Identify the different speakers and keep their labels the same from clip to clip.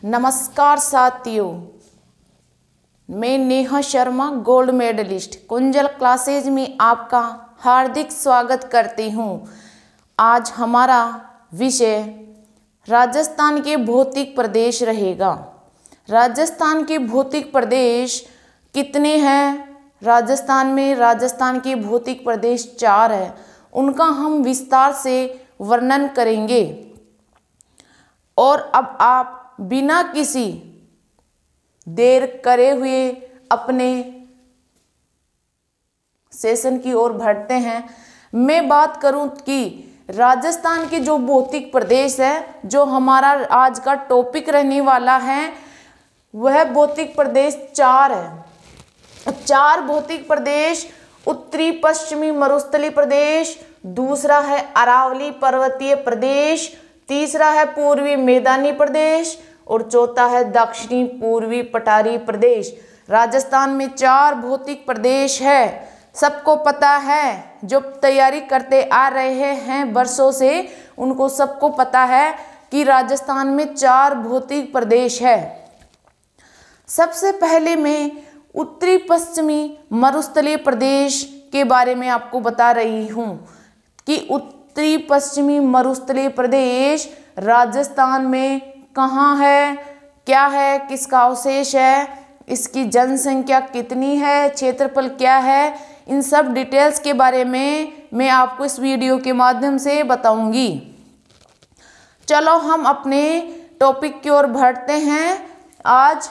Speaker 1: नमस्कार साथियों, मैं Neha Sharma gold medalist Kunjal classes में आपका हार्दिक स्वागत करती हूँ। आज हमारा विषय राजस्थान के भौतिक प्रदेश रहेगा। राजस्थान के भौतिक प्रदेश कितने हैं? राजस्थान के भौतिक प्रदेश 4 है। उनका हम विस्तार से वर्णन करेंगे। और अब आप बिना किसी देर करे हुए अपने सेशन की ओर बढ़ते हैं। मैं बात करूं कि राजस्थान के जो भौतिक प्रदेश है, जो हमारा आज का टॉपिक रहने वाला है, वह भौतिक प्रदेश 4 है। 4 भौतिक प्रदेश: उत्तरी पश्चिमी मरुस्थलीय प्रदेश, दूसरा है अरावली पर्वतीय प्रदेश, तीसरा है पूर्वी मैदानी प्रदेश और चौथा है दक्षिणी पूर्वी पठारी प्रदेश। राजस्थान में 4 भौतिक प्रदेश है। सबको पता है, जो तैयारी करते आ रहे हैं वर्षों से, उनको सबको पता है कि राजस्थान में 4 भौतिक प्रदेश है। सबसे पहले मैं उत्तरी पश्चिमी मरुस्थलीय प्रदेश के बारे में आपको बता रही हूँ कि उत्तरी पश्चिमी मरुस्थलीय प्रदेश राजस्थान में कहाँ है, क्या है, किसका अवशेष है, इसकी जनसंख्या कितनी है, क्षेत्रफल क्या है, इन सब डिटेल्स के बारे में मैं आपको इस वीडियो के माध्यम से बताऊंगी। चलो हम अपने टॉपिक की ओर बढ़ते हैं। आज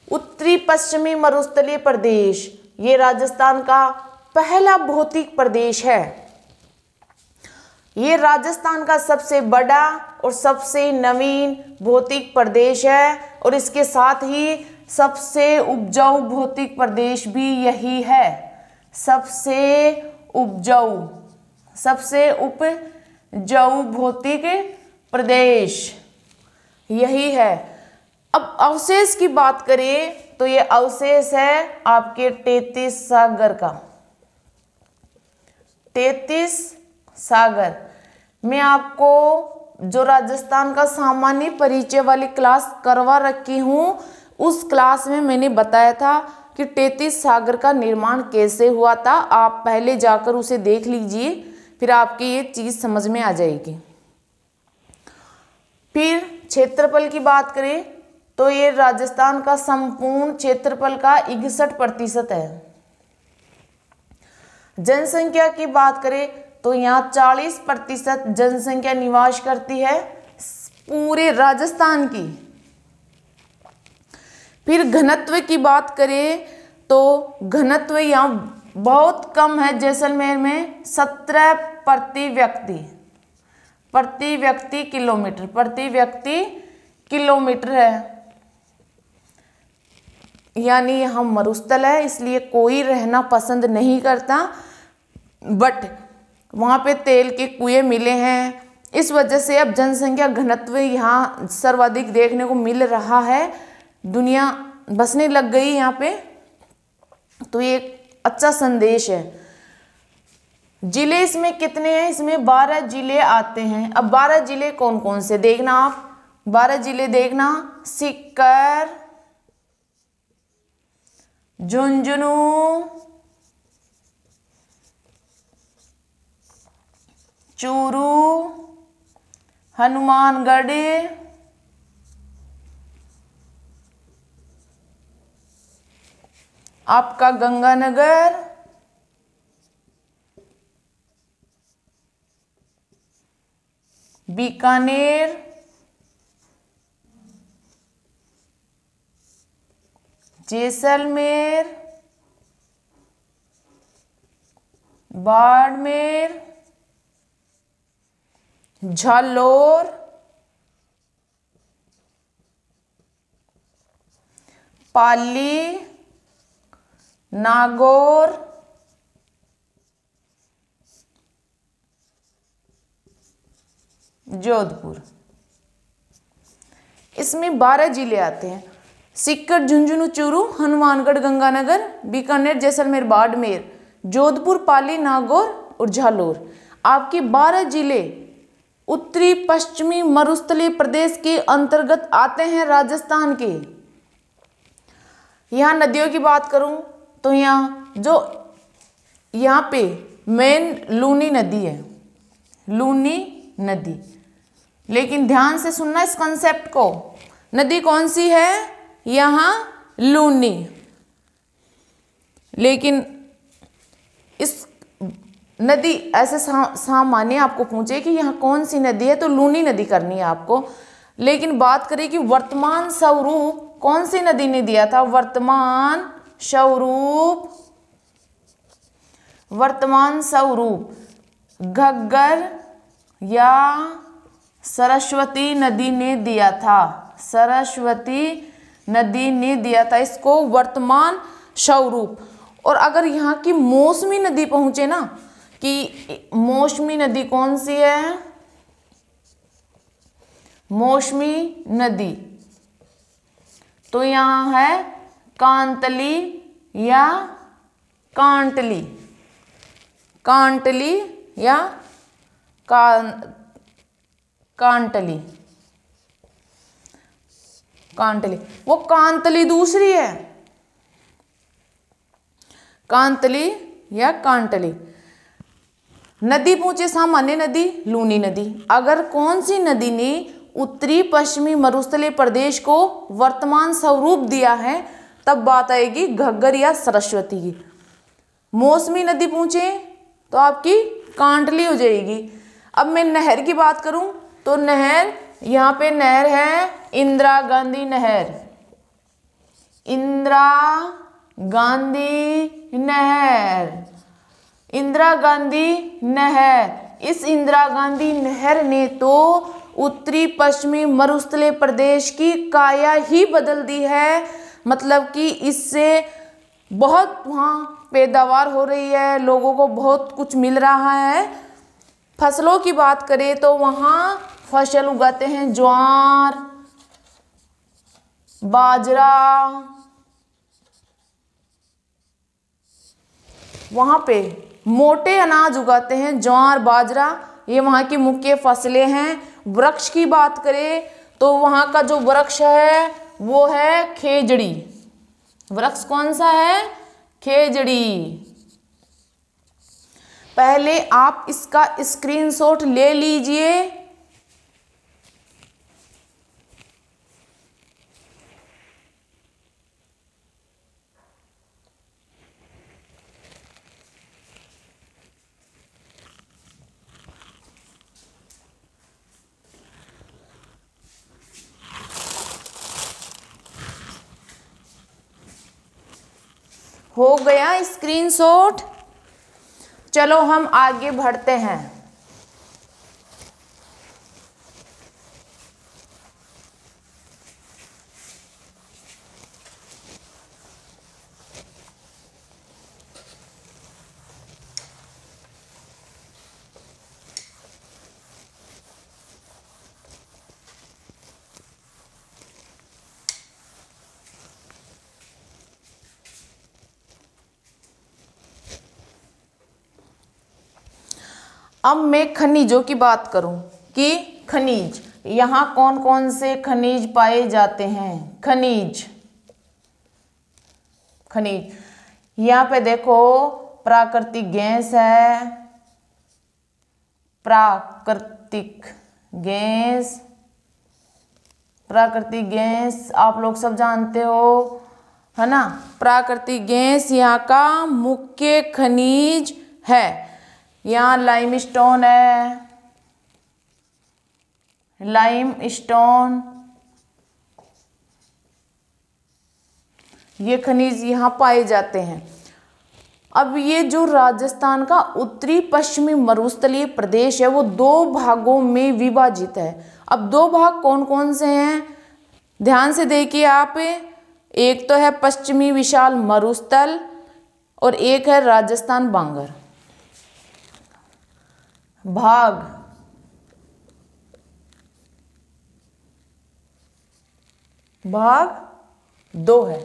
Speaker 1: उत्तरी पश्चिमी मरुस्थलीय प्रदेश, ये राजस्थान का पहला भौतिक प्रदेश है। ये राजस्थान का सबसे बड़ा और सबसे नवीन भौतिक प्रदेश है और इसके साथ ही सबसे उपजाऊ भौतिक प्रदेश भी यही है। सबसे उपजाऊ भौतिक प्रदेश यही है। अब अवशेष की बात करें तो ये अवशेष है आपके 33 सागर का। 33 सागर। मैं आपको जो राजस्थान का सामान्य परिचय वाली क्लास करवा रखी हूँ, उस क्लास में मैंने बताया था कि 33 सागर का निर्माण कैसे हुआ था। आप पहले जाकर उसे देख लीजिए, फिर आपकी ये चीज़ समझ में आ जाएगी। फिर क्षेत्रफल की बात करें तो ये राजस्थान का संपूर्ण क्षेत्रफल का 61% है। जनसंख्या की बात करें तो यहाँ 40% जनसंख्या निवास करती है पूरे राजस्थान की। फिर घनत्व की बात करें तो घनत्व यहाँ बहुत कम है। जैसलमेर में 17 प्रति व्यक्ति किलोमीटर है। यानी यहाँ मरुस्थल है, इसलिए कोई रहना पसंद नहीं करता, बट वहाँ पे तेल के कुएं मिले हैं। इस वजह से अब जनसंख्या घनत्व यहाँ सर्वाधिक देखने को मिल रहा है। दुनिया बसने लग गई यहाँ पे, तो ये एक अच्छा संदेश है। जिले इसमें कितने हैं? इसमें 12 जिले आते हैं। अब 12 जिले कौन कौन से देखना आप, 12 जिले देखना: सीकर, झुंझुनू, चूरू, हनुमानगढ़, आपका गंगानगर, बीकानेर, जैसलमेर, बाड़मेर, झालोर, पाली, नागौर, जोधपुर। इसमें 12 जिले आते हैं: सीकर, झुंझुनू, चूरू, हनुमानगढ़, गंगानगर, बीकानेर, जैसलमेर, बाड़मेर, जोधपुर, पाली, नागौर और झालोर। आपके 12 जिले उत्तरी पश्चिमी मरुस्थलीय प्रदेश के अंतर्गत आते हैं राजस्थान के। यहाँ नदियों की बात करूं तो यहाँ पे मेन लूनी नदी है, लूनी नदी। लेकिन ध्यान से सुनना इस कंसेप्ट को, नदी कौन सी है? यहाँ लूनी। लेकिन इस नदी ऐसे सामान्य आपको पूछे कि यहाँ कौन सी नदी है तो लूनी नदी करनी है आपको। लेकिन बात करें कि वर्तमान स्वरूप कौन सी नदी ने दिया था? वर्तमान स्वरूप घग्गर या सरस्वती नदी ने दिया था। सरस्वती नदी ने दिया था इसको वर्तमान स्वरूप। और अगर यहाँ की मौसमी नदी पहुंचे ना, कि मौसमी नदी कौन सी है? मौसमी नदी तो यहाँ है कांतली या कांटली, कांटली या कांटली, कांटली। वो कांतली दूसरी है, कांतली या कांटली। नदी पूछे सामान्य नदी, लूनी नदी। अगर कौन सी नदी ने उत्तरी पश्चिमी मरुस्थलीय प्रदेश को वर्तमान स्वरूप दिया है, तब बात आएगी घग्गर या सरस्वती की। मौसमी नदी पूछे तो आपकी कांटली हो जाएगी। अब मैं नहर की बात करूं तो नहर, यहाँ पे नहर है इंदिरा गांधी नहर, इंदिरा गांधी नहर, इंदिरा गांधी नहर। इस इंदिरा गांधी नहर ने तो उत्तरी पश्चिमी मरुस्थलीय प्रदेश की काया ही बदल दी है। मतलब कि इससे बहुत वहाँ पैदावार हो रही है, लोगों को बहुत कुछ मिल रहा है। फसलों की बात करें तो वहाँ फसल उगाते हैं ज्वार, बाजरा, वहाँ पे मोटे अनाज उगाते हैं, ज्वार बाजरा, ये वहाँ की मुख्य फसलें हैं। वृक्ष की बात करें तो वहाँ का जो वृक्ष है वो है खेजड़ी। वृक्ष कौन सा है? खेजड़ी। पहले आप इसका स्क्रीनशॉट ले लीजिए। हो गया स्क्रीनशॉट? चलो हम आगे बढ़ते हैं। अब मैं खनिजों की बात करूं कि खनिज, यहाँ कौन कौन से खनिज पाए जाते हैं? खनिज, खनिज यहाँ पे देखो प्राकृतिक गैस है, प्राकृतिक गैस, प्राकृतिक गैस आप लोग सब जानते हो, है ना। प्राकृतिक गैस यहाँ का मुख्य खनिज है। यहाँ लाइमस्टोन है, लाइमस्टोन, ये खनिज यहाँ पाए जाते हैं। अब ये जो राजस्थान का उत्तरी पश्चिमी मरुस्थलीय प्रदेश है वो दो भागों में विभाजित है। अब दो भाग कौन कौन से हैं ध्यान से देखिए आप। एक तो है पश्चिमी विशाल मरुस्थल और एक है राजस्थान बांगर। भाग दो है।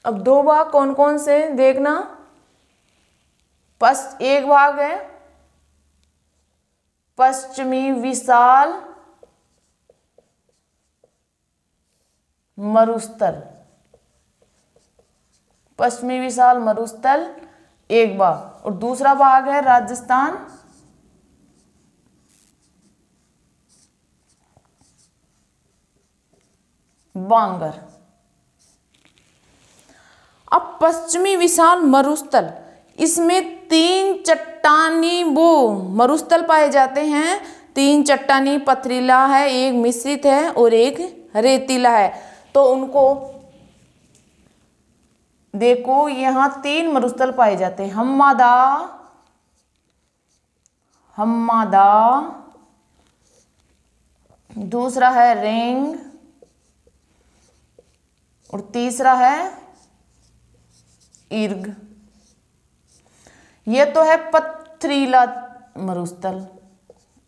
Speaker 1: अब दो भाग कौन कौन से देखना। एक भाग है पश्चिमी विशाल मरुस्थल, पश्चिमी विशाल मरुस्थल एक भाग, और दूसरा भाग है राजस्थान बांगर। अब पश्चिमी विशाल मरुस्थल, इसमें 3 चट्टानी वो मरुस्थल पाए जाते हैं। 3 चट्टानी, पथरीला है, एक मिश्रित है और एक रेतीला है। तो उनको देखो, यहां 3 मरुस्थल पाए जाते हैं। हम्मादा, दूसरा है रेंग और तीसरा है इर्ग। ये तो है पथरीला मरुस्थल,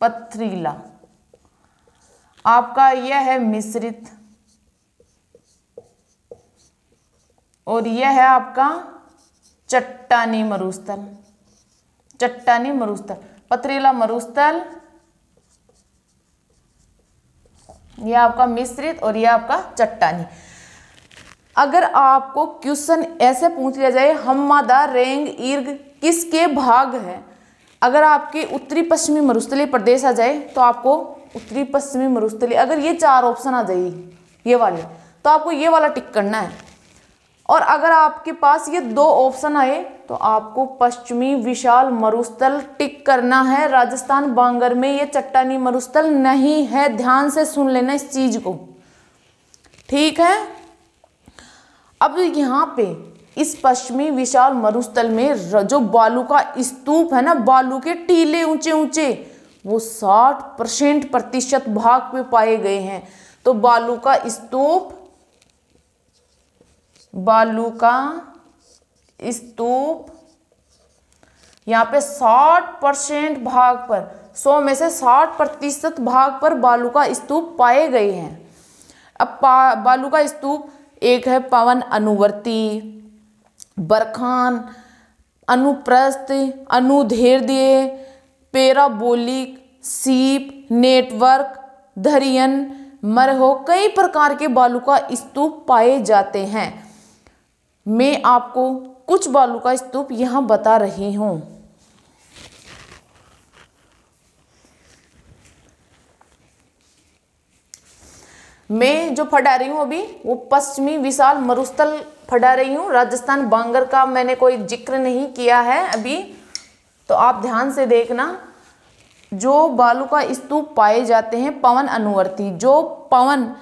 Speaker 1: पथरीला। आपका यह है मिश्रित और यह है आपका चट्टानी मरुस्थल, चट्टानी मरुस्थल, पथरीला मरुस्थल, यह आपका मिश्रित और यह आपका चट्टानी। अगर आपको क्वेश्चन ऐसे पूछ लिया जाए हम्मादा, रेंग, इर्ग किसके भाग है, अगर आपके उत्तरी पश्चिमी मरुस्थलीय प्रदेश आ जाए तो आपको उत्तरी पश्चिमी मरुस्थलीय, अगर ये 4 ऑप्शन आ जाए ये वाले, तो आपको ये वाला टिक करना है। और अगर आपके पास ये 2 ऑप्शन आए तो आपको पश्चिमी विशाल मरुस्थल टिक करना है। राजस्थान बांगर में ये चट्टानी मरुस्थल नहीं है, ध्यान से सुन लेना इस चीज को, ठीक है। अब यहाँ पे इस पश्चिमी विशाल मरुस्थल में जो बालू का स्तूप है ना, बालू के टीले ऊंचे ऊंचे, वो 60% भाग पे पाए गए हैं। तो बालू का स्तूप यहाँ पे 60% भाग पर, 100 में से 60% भाग पर बालू का स्तूप पाए गए हैं। अब बालू का स्तूप एक है पवन अनुवर्ती, बरखान, अनुप्रस्थ, अनुदैर्ध्य, पैराबोलिक, सीप, नेटवर्क, धरियन, मरहो, कई प्रकार के बालू का स्तूप पाए जाते हैं। मैं आपको कुछ बालू का स्तूप यहां बता रही हूं। मैं जो पढ़ा रही हूँ अभी वो पश्चिमी विशाल मरुस्थल पढ़ा रही हूँ। राजस्थान बांगर का मैंने कोई जिक्र नहीं किया है अभी, तो आप ध्यान से देखना। जो बालू का स्तूप पाए जाते हैं पवन अनुवर्ती, जो पवन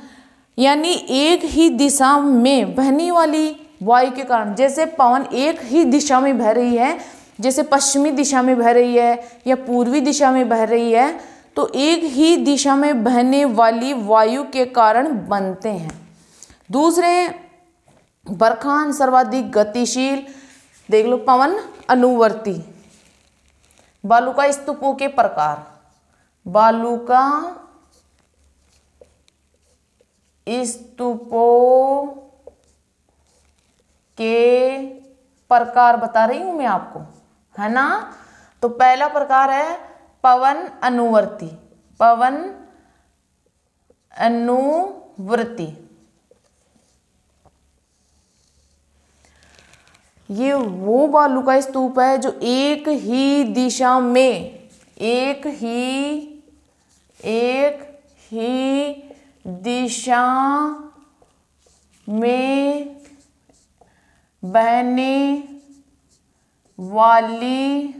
Speaker 1: यानी एक ही दिशा में बहने वाली वायु के कारण, जैसे पवन एक ही दिशा में बह रही है, जैसे पश्चिमी दिशा में बह रही है या पूर्वी दिशा में बह रही है, तो एक ही दिशा में बहने वाली वायु के कारण बनते हैं। दूसरे बरखान सर्वाधिक गतिशील, देख लो पवन अनुवर्ती। बालू का स्तूपों के प्रकार, बालू का स्तूपों के प्रकार बता रही हूं मैं आपको, है ना। तो पहला प्रकार है पवन अनुवर्ती, पवन अनुवर्ती। ये वो बालू का स्तूप है जो एक ही दिशा में, एक ही दिशा में बहने वाली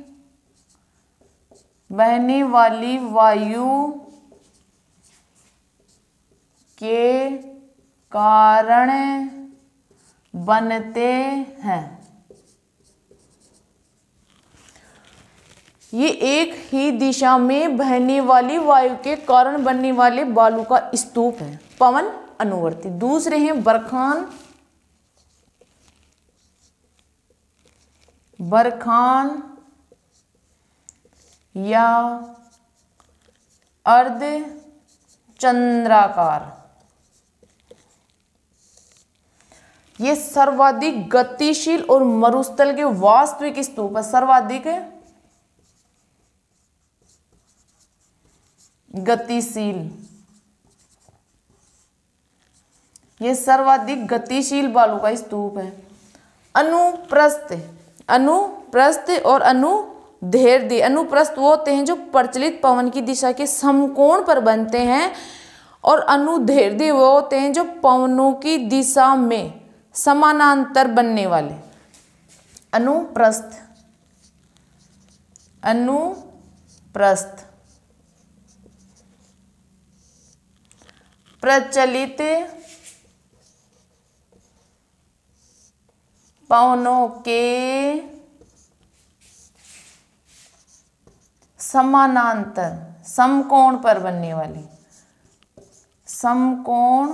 Speaker 1: वायु के कारण बनते हैं। ये एक ही दिशा में बहने वाली वायु के कारण बनने वाले बालू का स्तूप है, पवन अनुवर्ती। दूसरे हैं बरखान, बरखान या अर्ध चंद्राकार। ये सर्वाधिक गतिशील और मरुस्थल के वास्तविक स्तूप है, सर्वाधिक गतिशील, ये सर्वाधिक गतिशील बालू का स्तूप है। अनुप्रस्थ, अनुप्रस्थ और अनुदैर्ध्य। अनुप्रस्थ वो होते हैं जो प्रचलित पवन की दिशा के समकोण पर बनते हैं, और अनुदैर्ध्य वो होते हैं जो पवनों की दिशा में समानांतर बनने वाले। अनुप्रस्थ, अनुप्रस्थ प्रचलित पवनों के समानांतर, समकोण पर बनने वाली, समकोण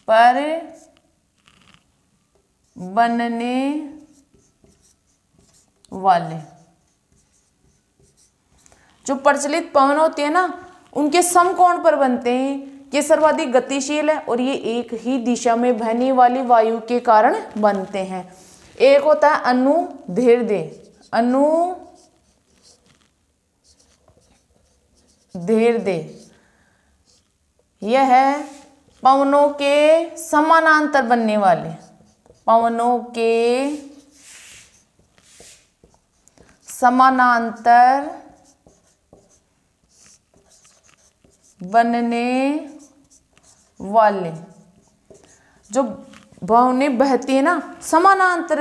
Speaker 1: पर बनने वाले। जो प्रचलित पवन होते हैं ना, उनके समकोण पर बनते हैं। ये सर्वाधिक गतिशील है और ये एक ही दिशा में बहने वाली वायु के कारण बनते हैं। एक होता है अनुदैर्ध्य, अनुदैर्ध्य यह है पवनों के समानांतर बनने वाले, पवनों के समानांतर बनने वाले। जो पवनें बहती है ना, समानांतर,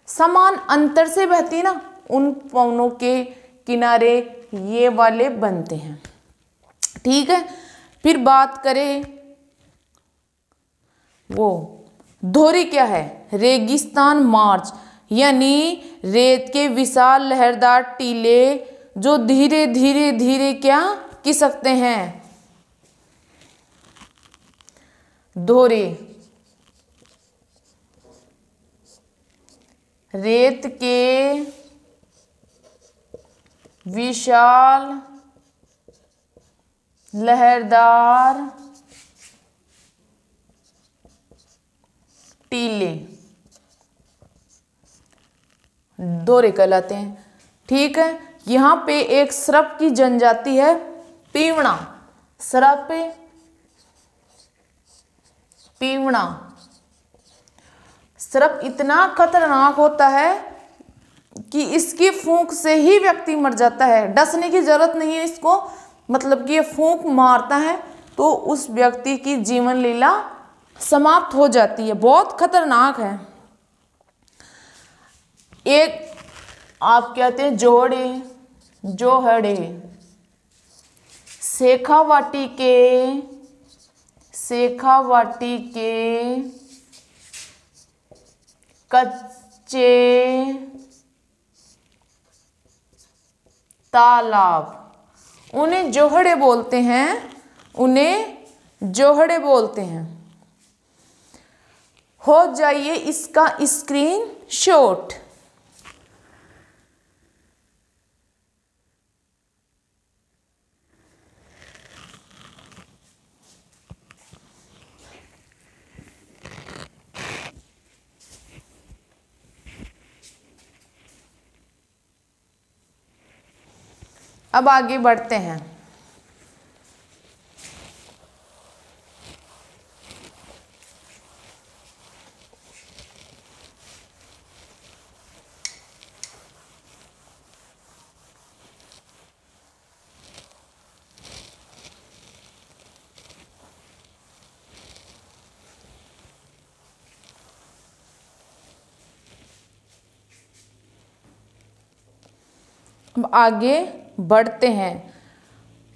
Speaker 1: समान अंतर से बहती है ना, उन पवनों के किनारे ये वाले बनते हैं। ठीक है, फिर बात करें वो धोरी क्या है? रेगिस्तान मार्च, यानी रेत के विशाल लहरदार टीले जो धीरे धीरे धीरे क्या खिसकते हैं। धोरी रेत के विशाल लहरदार टीले धोरे कहलाते हैं। ठीक है, यहाँ पे एक सर्प की जनजाति है पीवड़ा, सर्प पीवड़ा। सर्प इतना खतरनाक होता है कि इसकी फूंक से ही व्यक्ति मर जाता है, डसने की जरूरत नहीं है इसको, मतलब कि ये फूंक मारता है तो उस व्यक्ति की जीवन लीला समाप्त हो जाती है, बहुत खतरनाक है। एक आप कहते हैं जोड़े, जोहड़े, शेखावाटी के कच्चे तालाब, उन्हें जोहड़े बोलते हैं, उन्हें जोहड़े बोलते हैं। हो जाइए इसका स्क्रीनशॉट। अब आगे बढ़ते हैं। अब आगे बढ़ते हैं।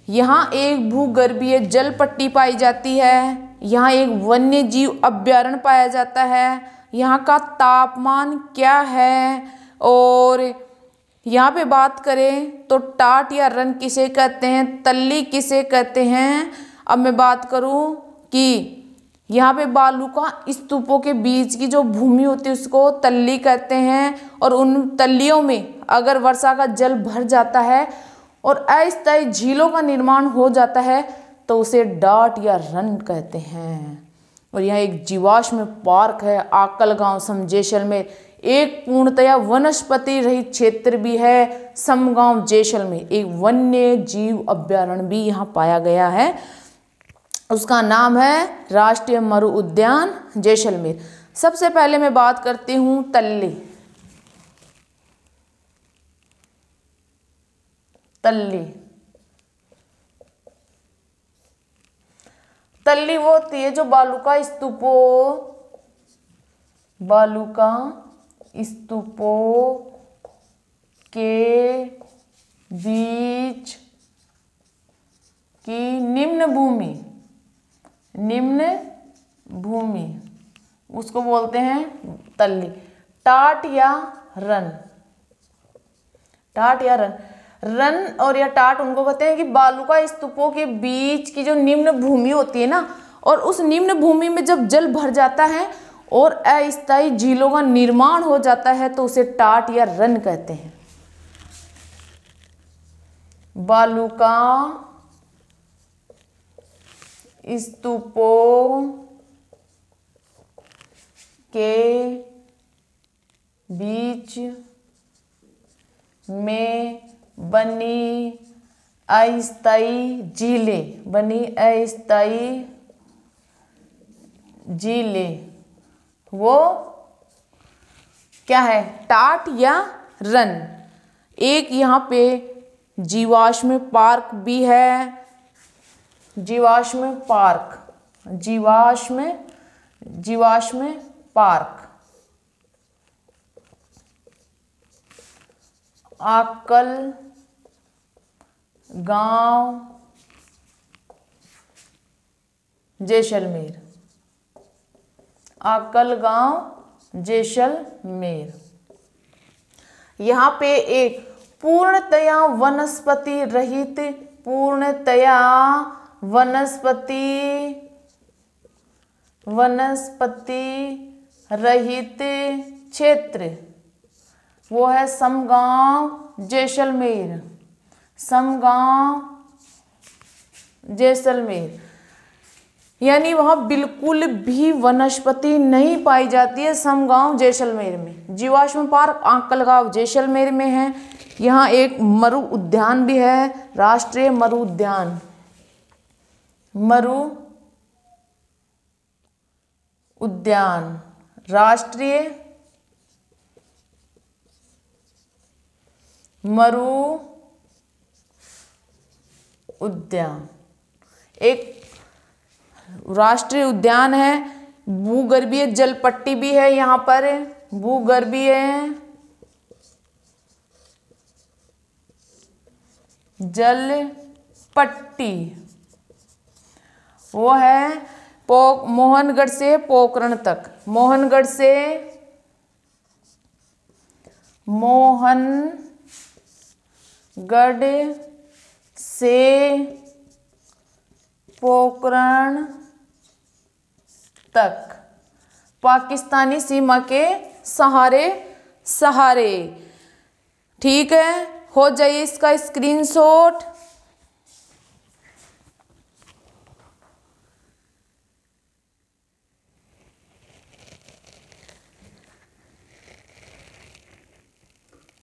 Speaker 1: यहाँ एक भूगर्भीय जल पट्टी पाई जाती है, यहाँ एक वन्य जीव अभयारण्य पाया जाता है, यहाँ का तापमान क्या है, और यहाँ पे बात करें तो टाट या रन किसे कहते हैं, तल्ली किसे कहते हैं। अब मैं बात करूँ कि यहाँ पे बालू का स्तूपों के बीच की जो भूमि होती है उसको तल्ली कहते हैं, और उन तल्लियों में अगर वर्षा का जल भर जाता है और अस्थायी झीलों का निर्माण हो जाता है तो उसे डाट या रन कहते हैं। और यहाँ एक जीवाश्म पार्क है आकल गांव सम जैसलमेर, एक पूर्णतया वनस्पति रहित क्षेत्र भी है समगांव जैसलमेर। एक वन्य जीव अभयारण्य भी यहाँ पाया गया है, उसका नाम है राष्ट्रीय मरु उद्यान जैसलमेर। सबसे पहले मैं बात करती हूँ तल्ली। तल्ली वो होती है जो बालू स्तूपों के बीच की निम्न भूमि उसको बोलते हैं तल्ली। टाट या रन रन और या टाट उनको कहते हैं कि बालुका स्तूपों के बीच की जो निम्न भूमि होती है ना, और उस निम्न भूमि में जब जल भर जाता है और अस्थायी झीलों का निर्माण हो जाता है तो उसे टाट या रन कहते हैं। बालुका स्तूपों के बीच में बनी अस्थायी झीलें वो क्या है, टाट या रन। एक यहाँ पे जीवाश्म पार्क भी है, जीवाश्म पार्क आकल गांव जैसलमेर। यहाँ पे एक पूर्णतया वनस्पति रहित क्षेत्र वो है समगांव जैसलमेर। यानी वहाँ बिल्कुल भी वनस्पति नहीं पाई जाती है समगांव जैसलमेर में। जीवाश्म पार्क आंकलगांव जैसलमेर में है। यहाँ एक मरु उद्यान भी है, राष्ट्रीय मरु उद्यान राष्ट्रीय मरु उद्यान एक राष्ट्रीय उद्यान है। भूगर्भीय जल पट्टी भी है यहाँ पर, भूगर्भीय जल पट्टी वो है मोहनगढ़ से पोखरण तक। मोहनगढ़ से पोखरण तक पाकिस्तानी सीमा के सहारे। ठीक है, हो जाइए इसका स्क्रीनशॉट।